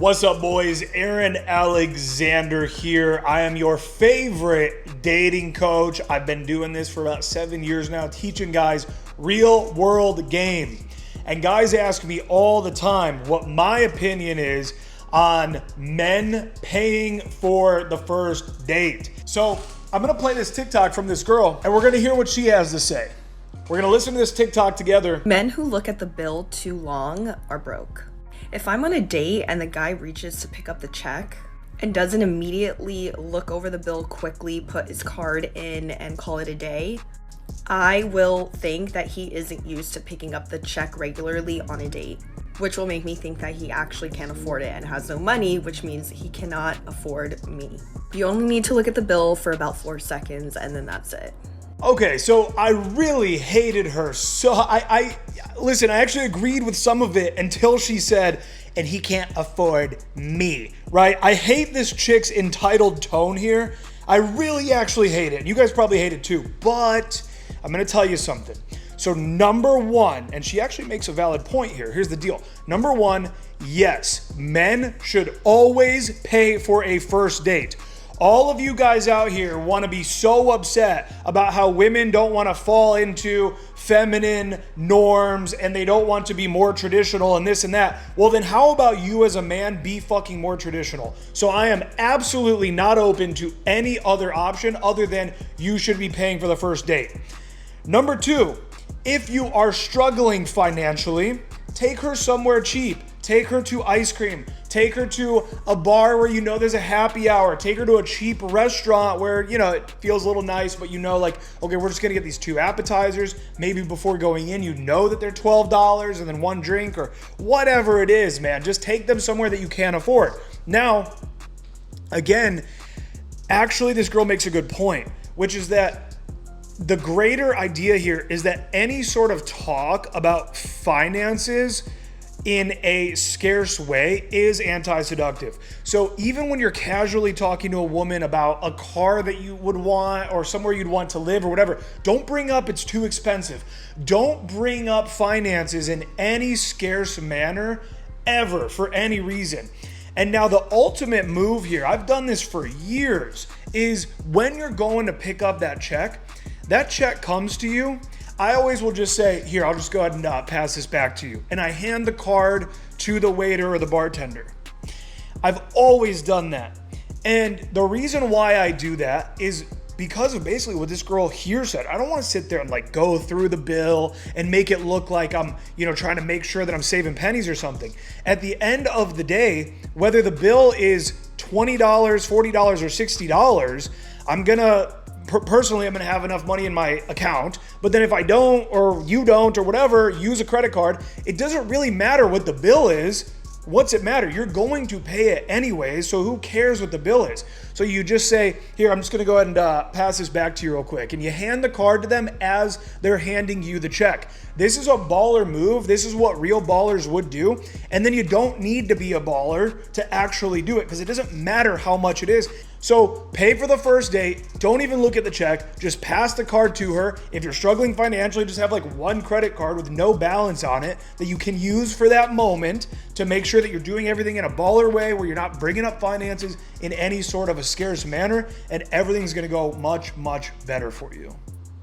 What's up, boys? Aaron Alexander here. I am your favorite dating coach. I've been doing this for about 7 years now, teaching guys real world game. And guys ask me all the time what my opinion is on men paying for the first date. So I'm gonna play this TikTok from this girl and we're gonna hear what she has to say. We're gonna listen to this TikTok together. Men who look at the bill too long are broke. If I'm on a date and the guy reaches to pick up the check and doesn't immediately look over the bill quickly, put his card in and call it a day, I will think that he isn't used to picking up the check regularly on a date, which will make me think that he actually can't afford it and has no money, which means he cannot afford me. You only need to look at the bill for about 4 seconds and then that's it. Okay, so I really hated her. So I listen, I actually agreed with some of it until she said, and he can't afford me, right? I hate this chick's entitled tone here. I really actually hate it. You guys probably hate it too, but I'm gonna tell you something. So number one, and she actually makes a valid point here. Here's the deal. Number one, yes, men should always pay for a first date. All of you guys out here want to be so upset about how women don't want to fall into feminine norms and they don't want to be more traditional and this and that. Well, then how about you as a man be fucking more traditional? So I am absolutely not open to any other option other than you should be paying for the first date. Number two, if you are struggling financially, take her somewhere cheap. Take her to ice cream. Take her to a bar where you know there's a happy hour. Take her to a cheap restaurant where, you know, it feels a little nice, but you know, like, okay, we're just gonna get these 2 appetizers. Maybe before going in, you know that they're $12 and then 1 drink or whatever it is, man. Just take them somewhere that you can't afford. Now, again, actually, this girl makes a good point, which is that the greater idea here is that any sort of talk about finances in a scarce way is anti-seductive. So even when you're casually talking to a woman about a car that you would want or somewhere you'd want to live or whatever, don't bring up it's too expensive. Don't bring up finances in any scarce manner ever for any reason. And now the ultimate move here, I've done this for years, is when you're going to pick up that check comes to you, I always will just say, here, I'll just go ahead and pass this back to you. And I hand the card to the waiter or the bartender. I've always done that. And the reason why I do that is because of basically what this girl here said. I don't want to sit there and like go through the bill and make it look like I'm, trying to make sure that I'm saving pennies or something. At the end of the day, whether the bill is $20, $40, or $60, personally, I'm going to have enough money in my account, but then if I don't, or you don't, or whatever, use a credit card, it doesn't really matter what the bill is. What's it matter? You're going to pay it anyways, so who cares what the bill is? So you just say, here, I'm just going to go ahead and pass this back to you real quick, and you hand the card to them as they're handing you the check. This is a baller move. This is what real ballers would do, and then you don't need to be a baller to actually do it, because it doesn't matter how much it is. So pay for the first date. Don't even look at the check. Just pass the card to her. If you're struggling financially, just have like 1 credit card with no balance on it that you can use for that moment to make sure that you're doing everything in a baller way where you're not bringing up finances in any sort of a scarce manner, and everything's going to go much, much better for you.